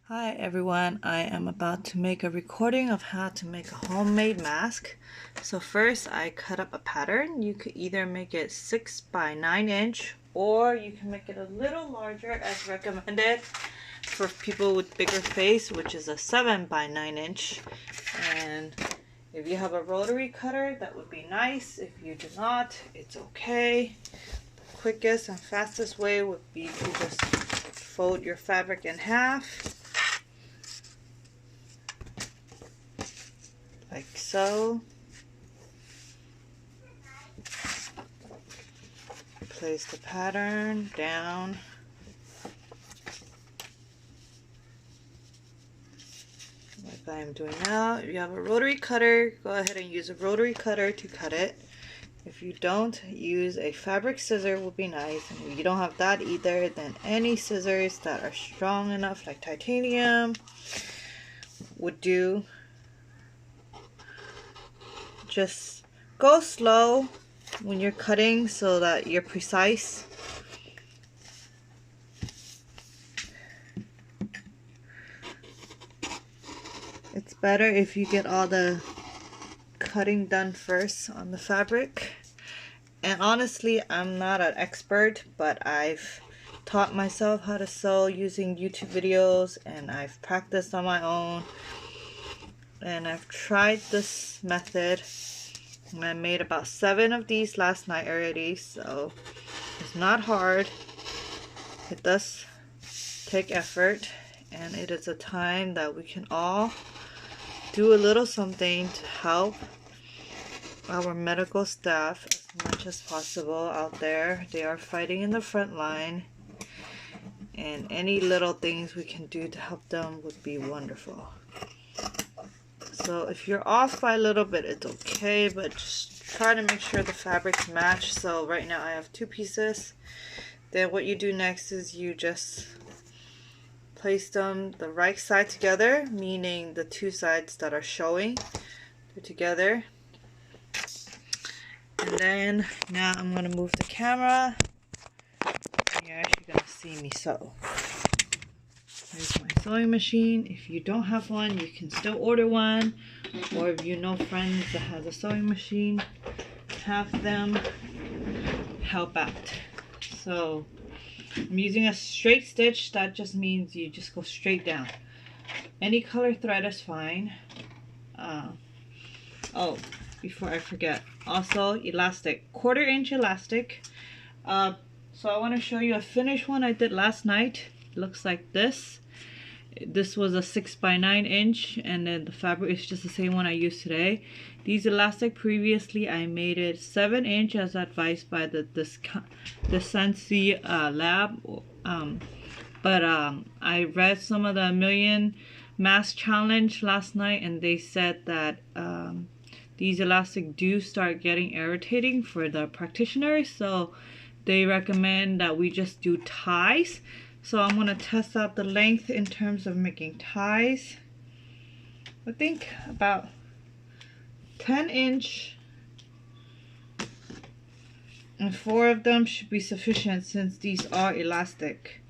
Hi everyone, I am about to make a recording of how to make a homemade mask. So first I cut up a pattern. You could either make it 6 by 9 inch or you can make it a little larger as recommended for people with bigger face, which is a 7 by 9 inch. And if you have a rotary cutter, that would be nice. If you do not, it's okay. The quickest and fastest way would be to just fold your fabric in half. Like so. Place the pattern down. Like I am doing now. If you have a rotary cutter, go ahead and use a rotary cutter to cut it. If you don't, use a fabric scissor would be nice. And if you don't have that either, then any scissors that are strong enough, like titanium, would do. Just go slow when you're cutting so that you're precise. It's better if you get all the cutting done first on the fabric. And honestly, I'm not an expert, but I've taught myself how to sew using YouTube videos, and I've practiced on my own. And I've tried this method, and I made about 7 of these last night already, so it's not hard. It does take effort, and it is a time that we can all do a little something to help our medical staff as much as possible out there. They are fighting in the front line, and any little things we can do to help them would be wonderful. So if you're off by a little bit, it's okay, but just try to make sure the fabrics match. So right now I have 2 pieces. Then what you do next is you just place them the right side together, meaning the 2 sides that are showing, they're together. And then now I'm going to move the camera. You're actually going to see me sew. Here's my sewing machine. If you don't have one, you can still order one. Or if you know friends that has a sewing machine, have them help out. So I'm using a straight stitch. That just means you just go straight down. Any color thread is fine. Oh, before I forget, also elastic, 1/4 inch elastic. So I want to show you a finished one I did last night. It looks like this. This was a 6 by 9 inch, and then the fabric is just the same one I used today. These elastic, previously I made it 7 inch as advised by the Scentsy lab. But I read some of the Million Mask Challenge last night, and they said that these elastic do start getting irritating for the practitioners, so they recommend that we just do ties. So I'm going to test out the length in terms of making ties. I think about 10 inch, and 4 of them should be sufficient since these are elastic.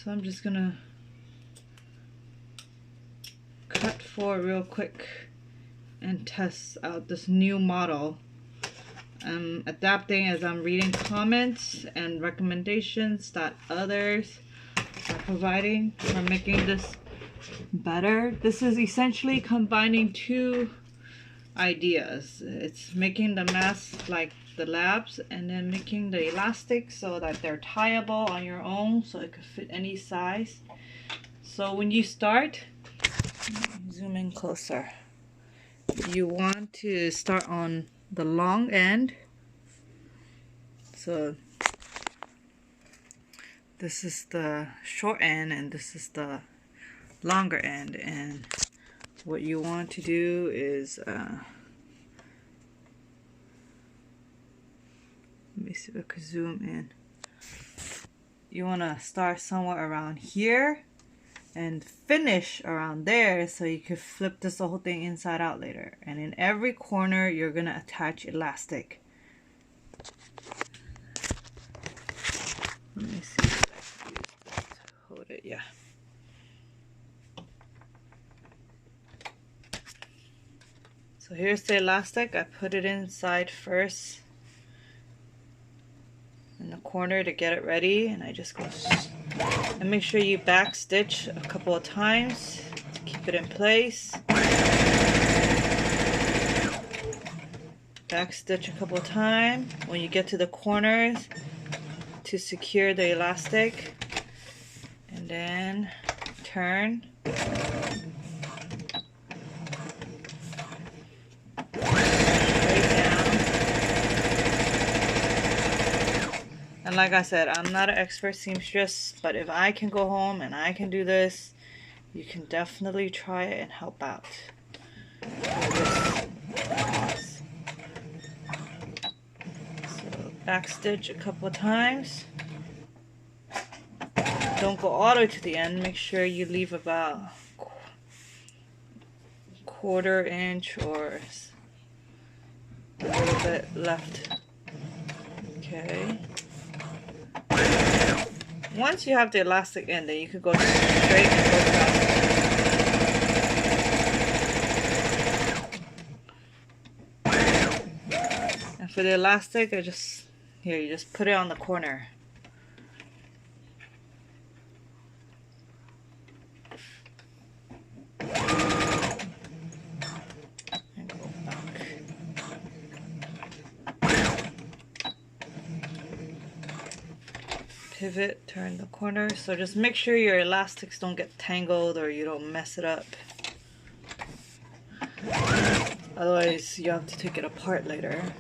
So I'm just going to cut 4 real quick and test out this new model. I'm adapting as I'm reading comments and recommendations that others are providing for making this better. This is essentially combining 2 ideas. It's making the mask like the labs, and then making the elastic so that they're tieable on your own, so it could fit any size. So when you start, zoom in closer, you want to start on the long end. So this is the short end and this is the longer end, and what you want to do is let me see if I can zoom in. You want to start somewhere around here and finish around there, so you can flip this whole thing inside out later. And in every corner you're gonna attach elastic. Let So here's the elastic. I put it inside first in the corner to get it ready, and I just go and make sure you back stitch a couple of times to keep it in place. Back stitch a couple of times when you get to the corners to secure the elastic, and then turn. And like I said, I'm not an expert seamstress, but if I can go home and I can do this, you can definitely try it and help out. So back stitch a couple of times. Don't go all the way to the end. Make sure you leave about quarter inch or a little bit left. Okay. Once you have the elastic in, then you can go straight and go fast. And for the elastic, you just put it on the corner. And go back. Pivot, turn the corner. So just make sure your elastics don't get tangled or you don't mess it up. Otherwise, you have to take it apart later.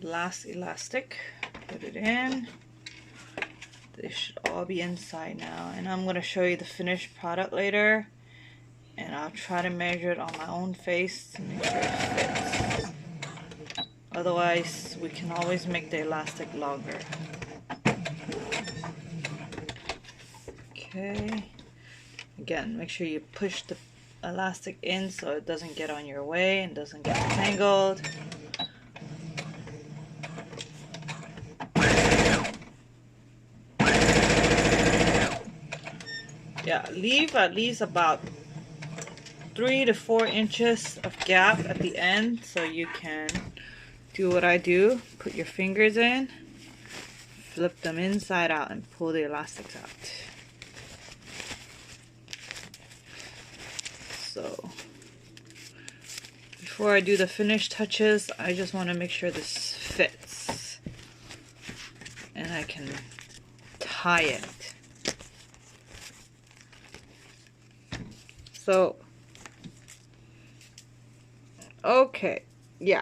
Last elastic, put it in. They should all be inside now, and I'm going to show you the finished product later, and I'll try to measure it on my own face to make sure it fits. Otherwise, we can always make the elastic longer. Okay, again, make sure you push the elastic in so it doesn't get on your way and doesn't get tangled. Yeah, leave at least about 3 to 4 inches of gap at the end so you can do what I do. Put your fingers in, flip them inside out, and pull the elastics out. So before I do the finished touches, I just want to make sure this fits and I can tie it. So, okay, yeah,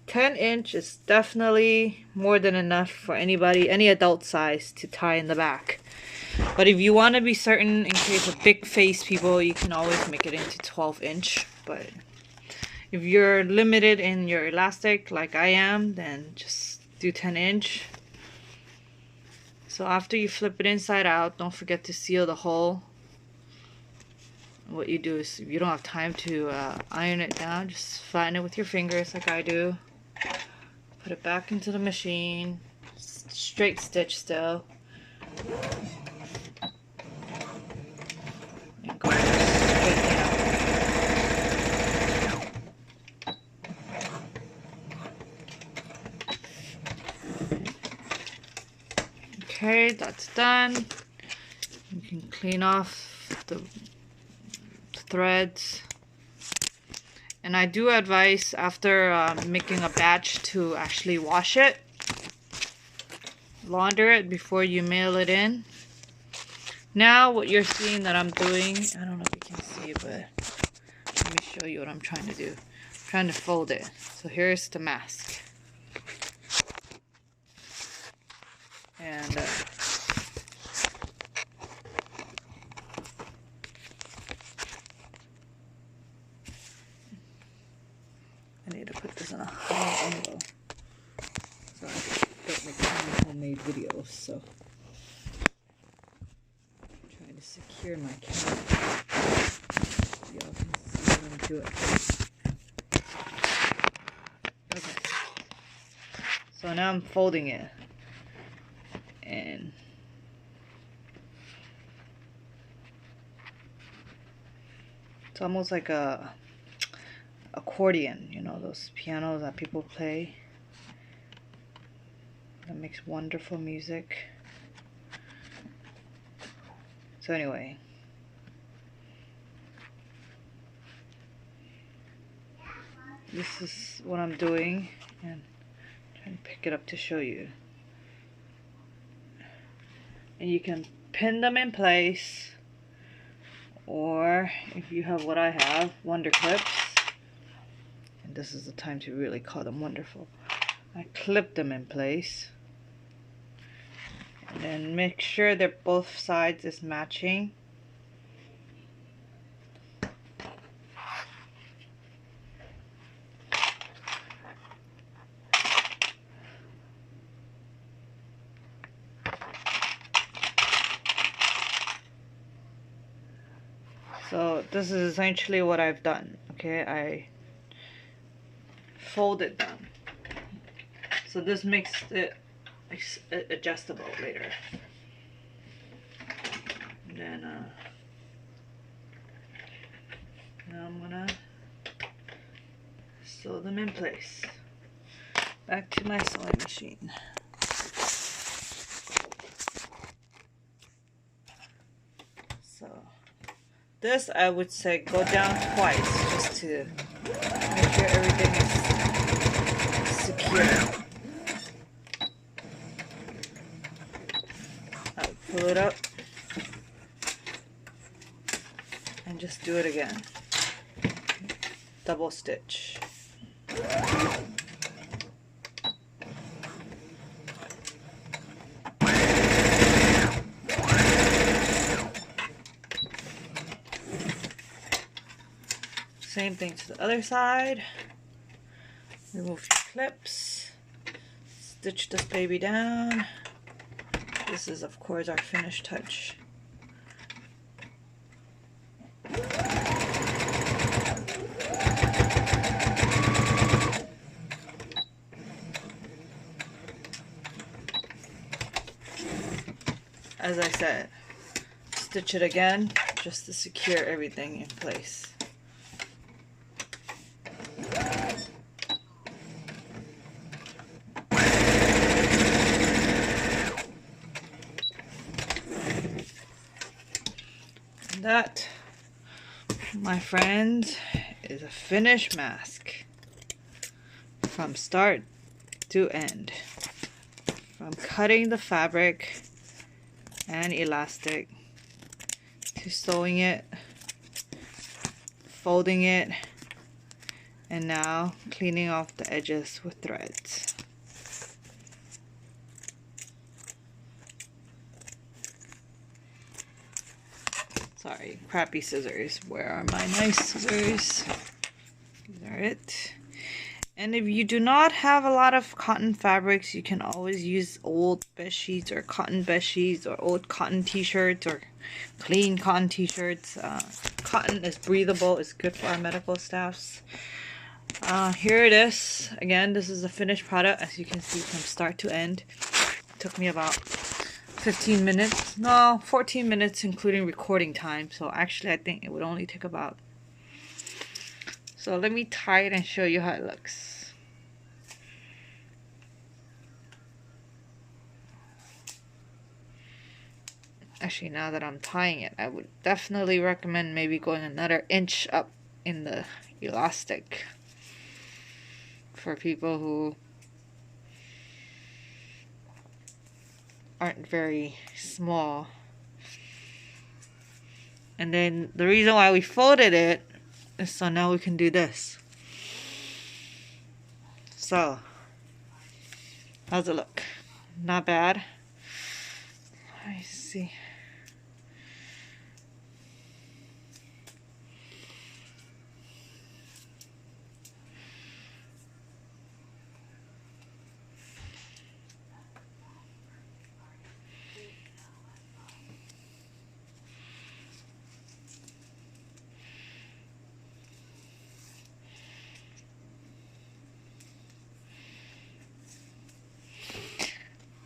10-inch is definitely more than enough for anybody, any adult size, to tie in the back. But if you want to be certain, in case of big face people, you can always make it into 12-inch. But if you're limited in your elastic like I am, then just do 10-inch. So after you flip it inside out, don't forget to seal the hole. What you do is, if you don't have time to iron it down, just flatten it with your fingers like I do. Put it back into the machine. Straight stitch still. And go straight down. Okay, that's done. You can clean off the threads, and I do advise after making a batch to actually wash it, launder it before you mail it in. Now what you're seeing that I'm doing, I don't know if you can see, but let me show you what I'm trying to do. I'm trying to fold it. So here's the mask, and I need to put this on a high angle so I don't make any homemade videos. So I'm trying to secure my camera. Y'all can see what I'm doing. Okay. So now I'm folding it, and It's almost like a accordion, you know, those pianos that people play that makes wonderful music. So anyway, this is what I'm doing, and I'm trying to pick it up to show you. And you can pin them in place, or if you have what I have, Wonder Clips, and this is the time to really call them wonderful. I clip them in place, and then make sure that both sides is matching. So this is essentially what I've done. Okay, I folded them. So this makes it adjustable later. And then now I'm gonna sew them in place. Back to my sewing machine. So this, I would say, go down twice just to make sure everything is secure. I'll pull it up and just do it again. Double stitch. Same thing to the other side. Remove your clips. Stitch this baby down. This is, of course, our finished touch. As I said, stitch it again just to secure everything in place. That, my friends, is a finished mask from start to end, from cutting the fabric and elastic to sewing it, folding it, and now cleaning off the edges with threads. Sorry, crappy scissors. Where are my nice scissors? These are it. And if you do not have a lot of cotton fabrics, you can always use old bed sheets or cotton bed sheets or old cotton t-shirts or clean cotton t-shirts. Cotton is breathable. It's good for our medical staffs. Here it is. Again, this is a finished product, as you can see, from start to end. It took me about 15 minutes. No, 14 minutes including recording time. So actually I think it would only take about... So let me tie it and show you how it looks. Actually, now that I'm tying it, I would definitely recommend maybe going another inch up in the elastic for people who aren't very small. And then the reason why we folded it is so now we can do this. So how's it look? Not bad. Let me see.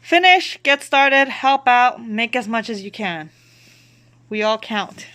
Finish, get started, help out, make as much as you can. We all count.